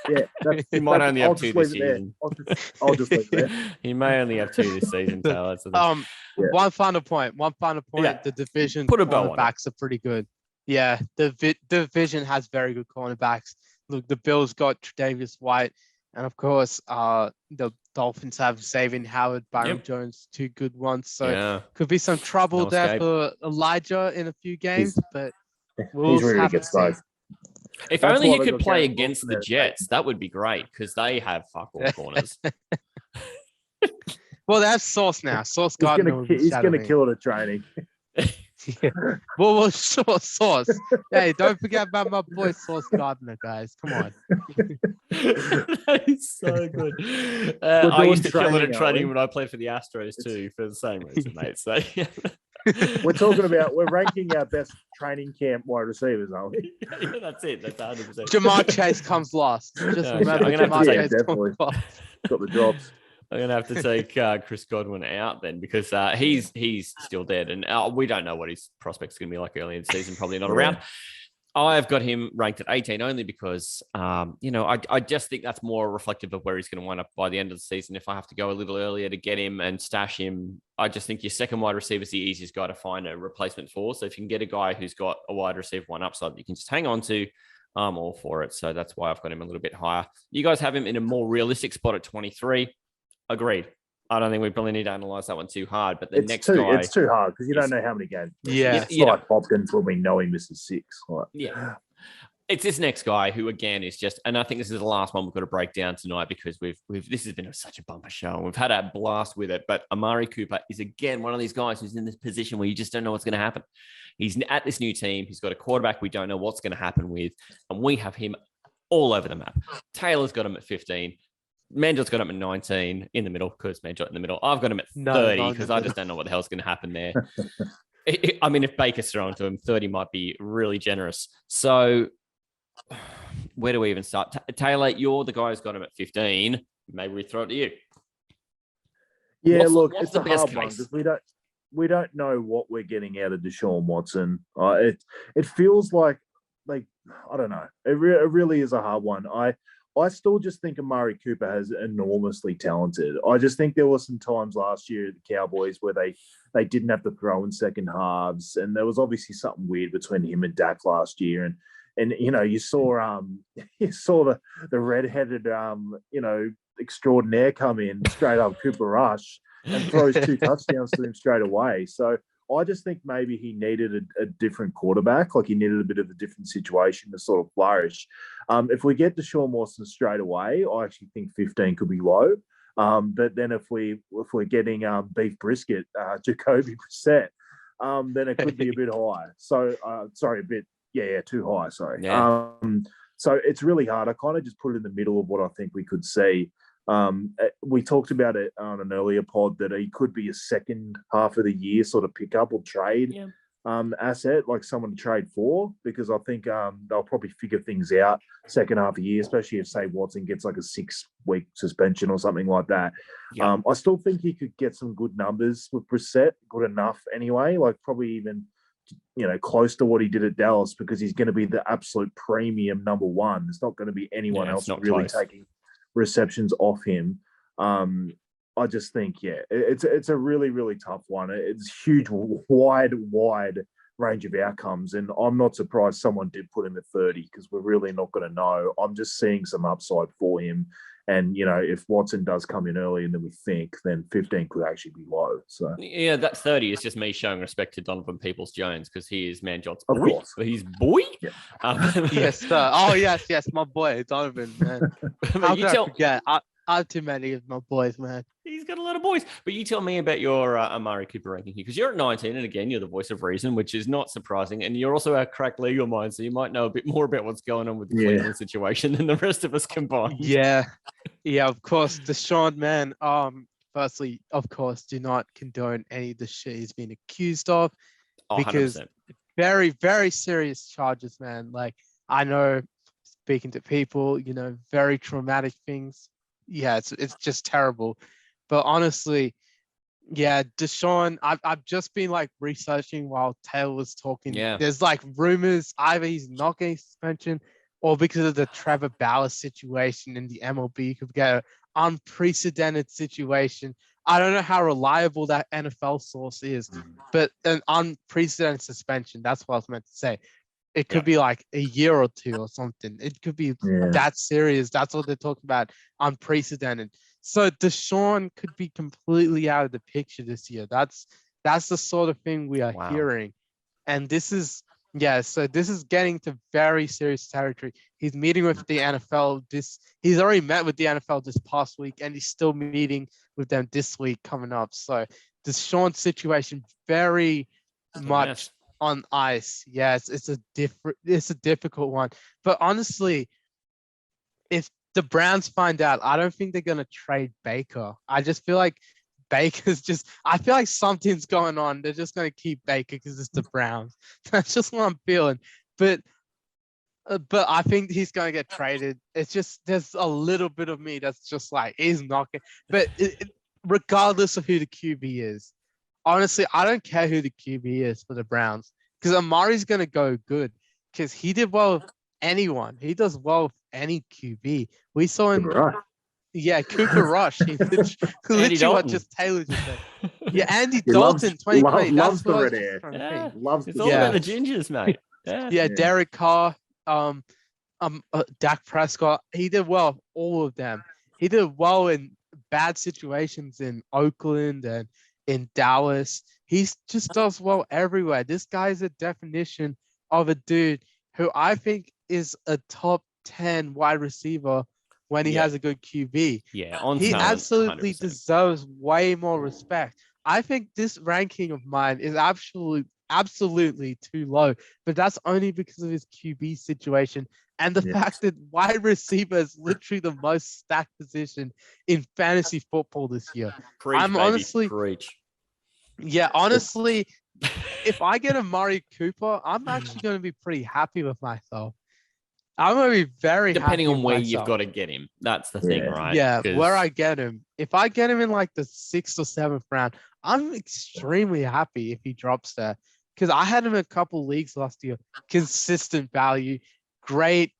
Yeah, he might only have 2 this season. I'll just leave it there. He may only have 2 this season, Taylor. So One final point. Yeah. The division Put a bow on cornerbacks are pretty good. Yeah, the division has very good cornerbacks. Look, the Bills got Tre'Davious White, and of course, the Dolphins have Xavier Howard, Byron Jones, 2 good ones. So could be some trouble there for Elijah in a few games, but he's really good size. If only you could play against the Jets, that would be great because they have fuck all corners. Well, they have Sauce now. Sauce Gardner. He's going to kill it at training. Yeah. Well, sure, Sauce. Hey, don't forget about my boy Sauce Gardner, guys. Come on. That is so good. I used to kill it at training when I played for the Astros too, for the same reason, mate. So we're ranking our best training camp wide receivers, aren't we? Yeah, that's it. That's 100%. Jamar Chase comes last. Just remember, Jamar Chase definitely got the drops. I'm gonna have to take Chris Godwin out then because he's still dead, and we don't know what his prospects are going to be like early in the season. Probably not around. I've got him ranked at 18 only because I just think that's more reflective of where he's going to wind up by the end of the season. If I have to go a little earlier to get him and stash him, I just think your second wide receiver is the easiest guy to find a replacement for. So if you can get a guy who's got a wide receiver one upside that you can just hang on to, I'm all for it. So that's why I've got him a little bit higher. You guys have him in a more realistic spot at 23. Agreed. I don't think we probably need to analyze that one too hard. But it's too hard because you don't know how many games. Yeah, it's like Hopkins when we know he misses 6. Like. Yeah, it's this next guy who again is just, and I think this is the last one we've got to break down tonight because we've this has been such a bumper show and we've had a blast with it. But Amari Cooper is again one of these guys who's in this position where you just don't know what's going to happen. He's at this new team. He's got a quarterback we don't know what's going to happen with, and we have him all over the map. Taylor's got him at 15. Manjot's got him at 19 in the middle because Manjot in the middle. I've got him at 30 because I just don't know what the hell's going to happen there. I mean, if Baker's thrown to him, 30 might be really generous. So where do we even start? Taylor, you're the guy who's got him at 15. Maybe we throw it to you. Yeah, it's a hard one because we don't know what we're getting out of Deshaun Watson. It feels like I don't know. It really is a hard one. I still just think Amari Cooper has enormously talented. I just think there were some times last year at the Cowboys where they didn't have to throw in second halves, and there was obviously something weird between him and Dak last year. And you saw the redheaded extraordinaire come in straight up Cooper Rush and throws 2 touchdowns to him straight away. So I just think maybe he needed a different quarterback, like he needed a bit of a different situation to sort of flourish. If we get Deshaun Watson straight away, I actually think 15 could be low. But then if we're getting beef brisket, Jacoby Brissett, then it could be a bit high. So sorry, a bit too high. Sorry. Yeah. So it's really hard. I kind of just put it in the middle of what I think we could see. We talked about it on an earlier pod that he could be a second half of the year sort of pickup or trade asset, like someone to trade for, because I think they'll probably figure things out second half of the year, especially if, say, Watson gets like a 6-week suspension or something like that. Yeah. I still think he could get some good numbers with Brissett, good enough anyway, like probably even close to what he did at Dallas, because he's going to be the absolute premium number one. There's not going to be anyone else really taking receptions off him. I just think, it's a really, really tough one. It's huge, wide range of outcomes. And I'm not surprised someone did put him at 30, because we're really not going to know. I'm just seeing some upside for him. And, if Watson does come in earlier than we think, then 15 could actually be low. So yeah, that 30 is just me showing respect to Donovan Peoples-Jones, because he is Manjot's boy. Of course. He's boy. Yeah. Yes, sir. Oh, yes, my boy, Donovan, man. How could I forget? I have too many of my boys, man. He's got a lot of boys. But you tell me about your Amari Cooper ranking here, because you're at 19, and again, you're the voice of reason, which is not surprising. And you're also our crack legal mind, so you might know a bit more about what's going on with the Cleveland situation than the rest of us combined. Yeah, of course. Deshaun, man. Firstly, of course, do not condone any of the shit he's been accused of, because 100%. very, very serious charges, man. Like, I know, speaking to people, very traumatic things. Yeah, it's just terrible. But honestly, yeah, Deshaun, I've just been like researching while Taylor was talking. Yeah. There's like rumors either he's not getting suspension, or because of the Trevor Bauer situation in the MLB, you could get an unprecedented situation. I don't know how reliable that NFL source is, but an unprecedented suspension, that's what I was meant to say. It could be like a year or two or something. It could be that serious. That's what they're talking about, unprecedented. So Deshaun could be completely out of the picture this year. That's the sort of thing we are hearing. And this is getting to very serious territory. He's meeting with the NFL. He's already met with the NFL this past week, and he's still meeting with them this week coming up. So Deshaun's situation very much on ice. Yes, it's a difficult one. But honestly, if the Browns find out, I don't think they're gonna trade Baker. I just feel like I feel like something's going on. They're just gonna keep Baker because it's the Browns. That's just what I'm feeling. But I think he's gonna get traded. It's just there's a little bit of me that's just like he's not gonna. But regardless of who the QB is, honestly, I don't care who the QB is for the Browns, because Amari's going to go good, because he did well with anyone. He does well with any QB. We saw him. Cooper Rush. He literally what just Taylor just said. Yeah, Andy Dalton, 2020. Loves the red hair. Loves it's all about the gingers, mate. Yeah, Derek Carr, Dak Prescott. He did well with all of them. He did well in bad situations in Oakland and in Dallas. He just does well everywhere. This guy's a definition of a dude who I think is a top 10 wide receiver when he has a good QB. Yeah, on he talent, absolutely 100%. deserves way more respect. I think this ranking of mine is absolutely too low, but that's only because of his QB situation and the fact that wide receiver is literally the most stacked position in fantasy football this year. Preach. Yeah, honestly, if I get Amari Cooper, I'm actually going to be pretty happy with myself. I'm going to be very depending happy on where myself. you've got to get him. That's the thing, right? Yeah, where I get him. If I get him in like the 6th or 7th round, I'm extremely happy if he drops there, because I had him in a couple leagues last year. Consistent value, great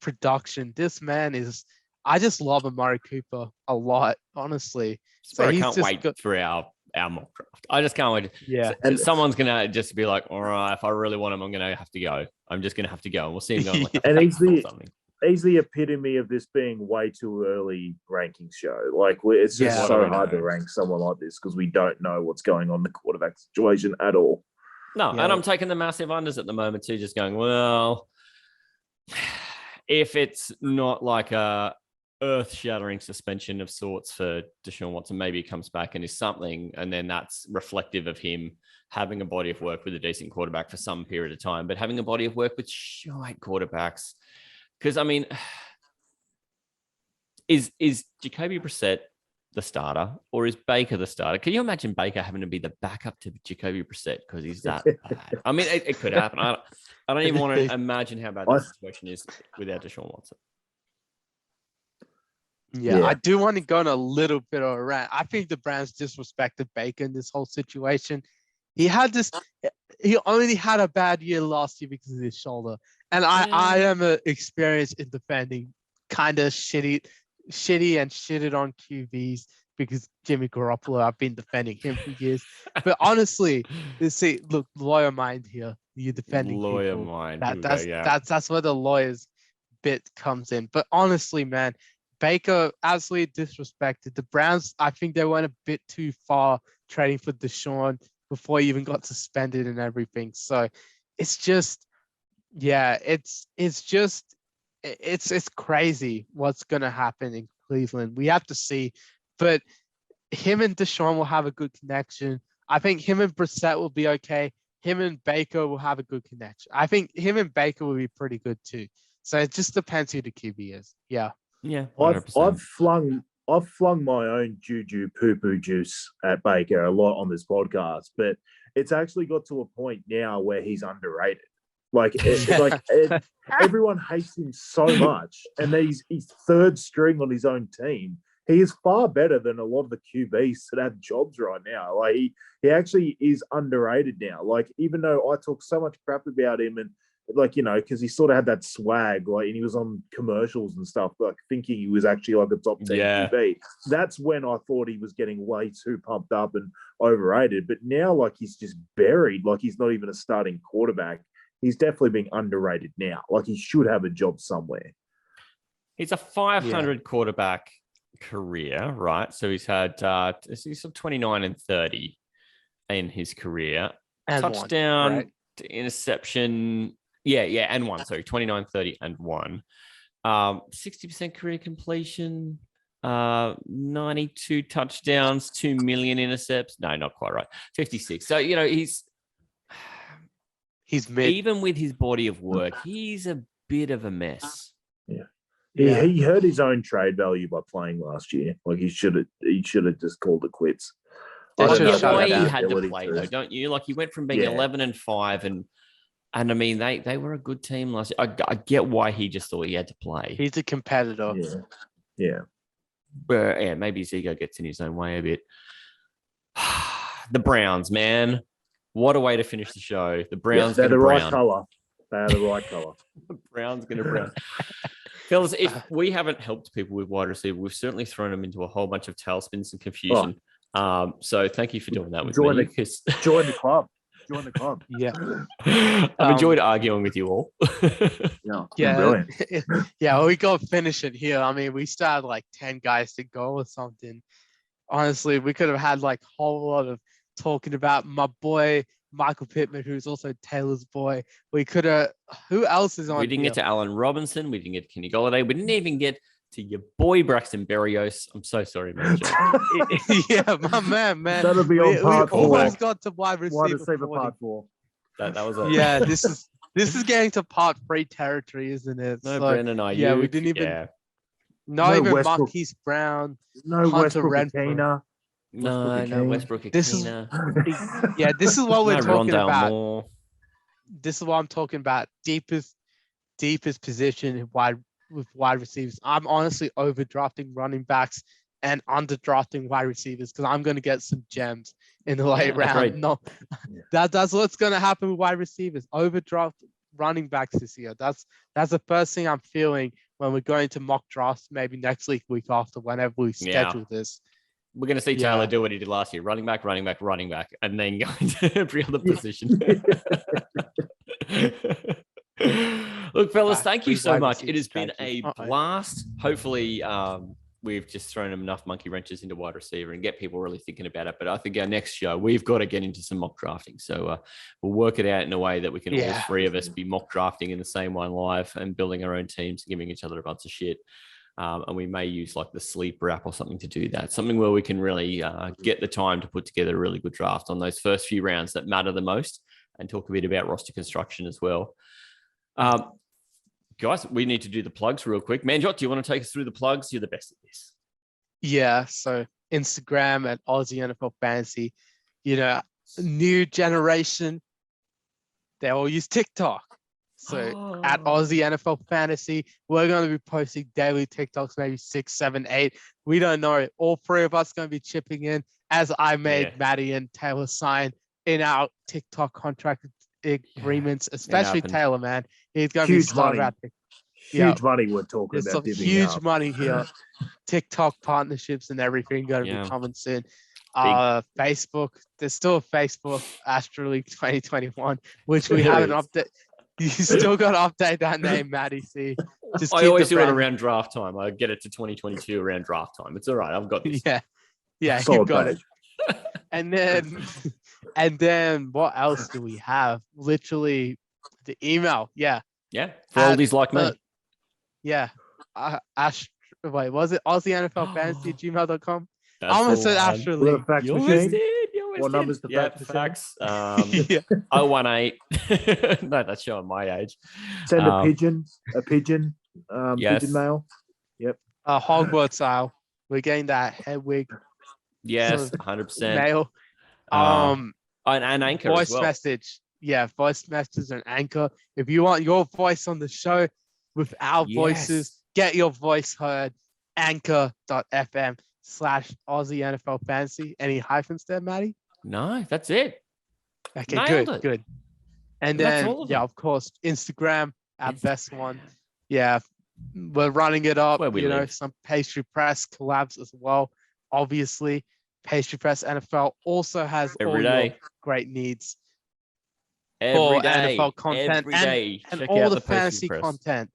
production. This man is. I just love Amari Cooper a lot, honestly. So I he's can't just wait for our mock draft. I just can't wait. Yeah. And someone's gonna just be like, all right, if I really want him, I'm gonna have to go. I'm just gonna have to go, and we'll see him going like And he's something. He's the epitome of this being way too early ranking show. Like, it's just Yeah. so hard to rank someone like this because we don't know what's going on in the quarterback situation at all. No, Yeah. and I'm taking the massive unders at the moment too, just going, well, if it's not like a earth-shattering suspension of sorts for Deshaun Watson, maybe he comes back and is something, and then that's reflective of him having a body of work with a decent quarterback for some period of time, but having a body of work with shite quarterbacks. Because, I mean, is Jacoby Brissett the starter or is Baker the starter? Can you imagine Baker having to be the backup to Jacoby Brissett because he's that bad? I mean, it could happen. I don't even want to imagine how bad the situation is without Deshaun Watson. Yeah, I do want to go on a little bit of a rant. I think the Browns disrespected Baker in this whole situation. He only had a bad year last year because of his shoulder. And I am experienced in defending kind of shitty and shitted on QBs because Jimmy Garoppolo, I've been defending him for years. But honestly, look, lawyer mind here. You're defending lawyer people. mind. That's where the lawyer's bit comes in. But honestly, man, Baker absolutely disrespected. The Browns, I think they went a bit too far trading for Deshaun before he even got suspended and everything. So it's just, it's crazy what's going to happen in Cleveland. We have to see. But him and Deshaun will have a good connection. I think him and Brissett will be okay. Him and Baker will have a good connection. I think him and Baker will be pretty good too. So it just depends who the QB is. Yeah. Yeah, I've flung my own juju poo-poo juice at Baker a lot on this podcast, but it's actually got to a point now where he's underrated. Everyone hates him so much, and he's third string on his own team. He is far better than a lot of the QBs that have jobs right now. Like he actually is underrated now. Like, even though I talk so much crap about him and because he sort of had that swag, and he was on commercials and stuff, thinking he was actually like a top 10 QB. That's when I thought he was getting way too pumped up and overrated. But now, he's just buried. He's not even a starting quarterback. He's definitely being underrated now. He should have a job somewhere. He's a 500 quarterback career, right? So he's had 29 and 30 in his career. And touchdown, right? Interception. Yeah, and one. Sorry, 29, 30, and one. 60% career completion, 92 touchdowns, 2 million intercepts. No, not quite right. 56. So, he's mid. Even with his body of work, he's a bit of a mess. Yeah. He hurt his own trade value by playing last year. He should have just called it quits. I get why he had to play, though, don't you? He went from being 11-5 and I mean, they were a good team last year. I get why he just thought he had to play. He's a competitor. Yeah. But maybe his ego gets in his own way a bit. The Browns, man. What a way to finish the show. The Browns they're the right color. They are the right color. The Browns going to brown. Fellas, if we haven't helped people with wide receiver, we've certainly thrown them into a whole bunch of tailspins and confusion. So thank you for doing that with me. Join the club. Join the club. Yeah. I've enjoyed arguing with you all. Brilliant. Well, we got to finish it here. I mean, we still had 10 guys to go or something. Honestly, we could have had a whole lot of talking about my boy, Michael Pittman, who's also Taylor's boy. We could have, who else is on? We didn't get to Allen Robinson. We didn't get to Kenny Golladay. We didn't even get to your boy, Braxton Berrios. I'm so sorry, Manjot. My man. That'll be on part 4. We almost got to wide receiver part 4. That was it. Yeah, this is getting to part 3 territory, isn't it? No, Brandon Ayuk. Yeah, we didn't even. Not even Marquise Brown. No Hunter Westbrook Akina. No Westbrook Akina. This is what we're talking about. Moore. This is what I'm talking about. Deepest position with wide receivers. I'm honestly overdrafting running backs and underdrafting wide receivers because I'm going to get some gems in the late round. Right. No, that's what's going to happen with wide receivers. Overdraft running backs this year. That's the first thing I'm feeling when we're going to mock drafts, maybe next week after, whenever we schedule this. We're going to see Taylor do what he did last year: running back, and then go into every other position. Look, fellas, thank you so much. It has been a blast. Hopefully, we've just thrown enough monkey wrenches into wide receiver and get people really thinking about it. But I think our next show, we've got to get into some mock drafting. So we'll work it out in a way that we can all three of us be mock drafting in the same one live and building our own teams and giving each other a bunch of shit. And we may use like the sleeper app or something to do that. Something where we can really get the time to put together a really good draft on those first few rounds that matter the most, and talk a bit about roster construction as well. Guys, we need to do the plugs real quick. Manjot, do you want to take us through the plugs? You're the best at this. Yeah, so Instagram at Aussie NFL Fantasy. New generation, they all use TikTok. So at Aussie NFL Fantasy, we're going to be posting daily TikToks, maybe 6, 7, 8. We don't know. All three of us going to be chipping in, as I made Matty and Taylor sign in our TikTok contract agreements, especially Taylor, man. He's going to be starting at huge money we're talking about. Some huge money here. TikTok partnerships and everything going to be coming soon. Facebook, there's still a Facebook Astro League 2021, which we haven't updated. You still got to update that name, Matty. See, I always do it around draft time. I get it to 2022 around draft time. It's all right. I've got this. Yeah, you've got it. And then what else do we have? Literally the email. Yeah. For oldies like me. Wait, was it Aussie NFL Fantasy @gmail.com? That's I almost said Astro League. You almost did. What number's the fax? 018. No, that's showing my age. Send a pigeon, pigeon mail. Yep. Hogwarts style. We're getting that Hedwig. Yes, 100%. Mail. And Anchor voice as well. message. Yeah, voice message and Anchor. If you want your voice on the show with our voices, get your voice heard. Anchor.fm/Aussie NFL Fantasy. Any hyphens there, Matty? No, that's it. Okay, Nailed good. And then, of course, Instagram, our best one. Yeah, we're running it up. Some Pastry Press collabs as well. Obviously, Pastry Press NFL also has all your great needs for NFL content and all the fantasy content.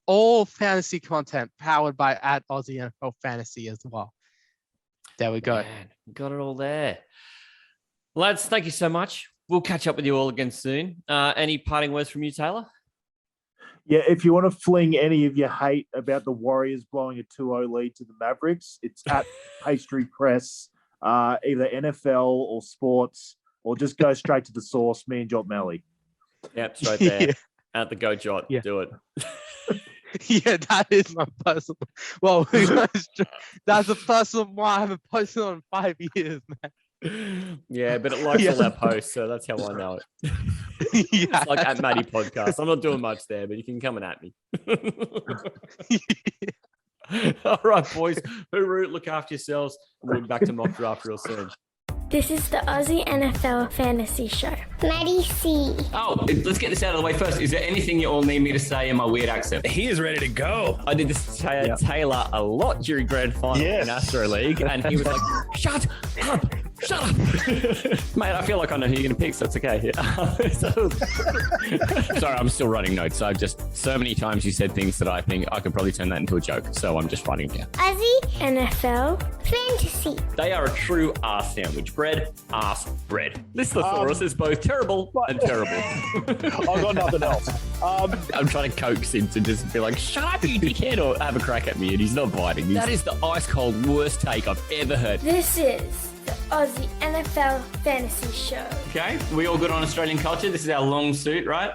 All fantasy content powered by at Aussie NFL Fantasy as well. There we go. Man, got it all there. Lads, thank you so much. We'll catch up with you all again soon. Any parting words from you, Taylor? Yeah, if you want to fling any of your hate about the Warriors blowing a 2-0 lead to the Mavericks, it's at Pastry Press, either NFL or sports, or just go straight to the source, me and Jot Melly. Yep, straight there. At the Go Jot. Yeah. Do it. Yeah, that is my personal. Well, that's a personal one I haven't posted on 5 years, man. Yeah, but it likes all our posts, so that's how I know it. It's like at Matty Podcast. I'm not doing much there, but you can come and at me. All right, boys. Hooroo, look after yourselves. We'll be back to mock draft real soon. This is the Aussie NFL Fantasy Show. Matty C. Oh, let's get this out of the way first. Is there anything you all need me to say in my weird accent? He is ready to go. I did this to Taylor a lot during Grand Final in Astro League, and he was like, shut up. Mate, I feel like I know who you're going to pick, so it's okay. Sorry, I'm still writing notes. I've just, so many times you said things that I think I could probably turn that into a joke, so I'm just writing it down. Aussie NFL Fantasy. They are a true arse sandwich. Bread, arse, bread. This thesaurus is both terrible and terrible. I've got nothing else. I'm trying to coax him to just be like, shut up, you dickhead, or have a crack at me, and he's not biting. That is the ice-cold worst take I've ever heard. This is the Aussie NFL Fantasy Show. Okay, we all good on Australian culture? This is our long suit, right?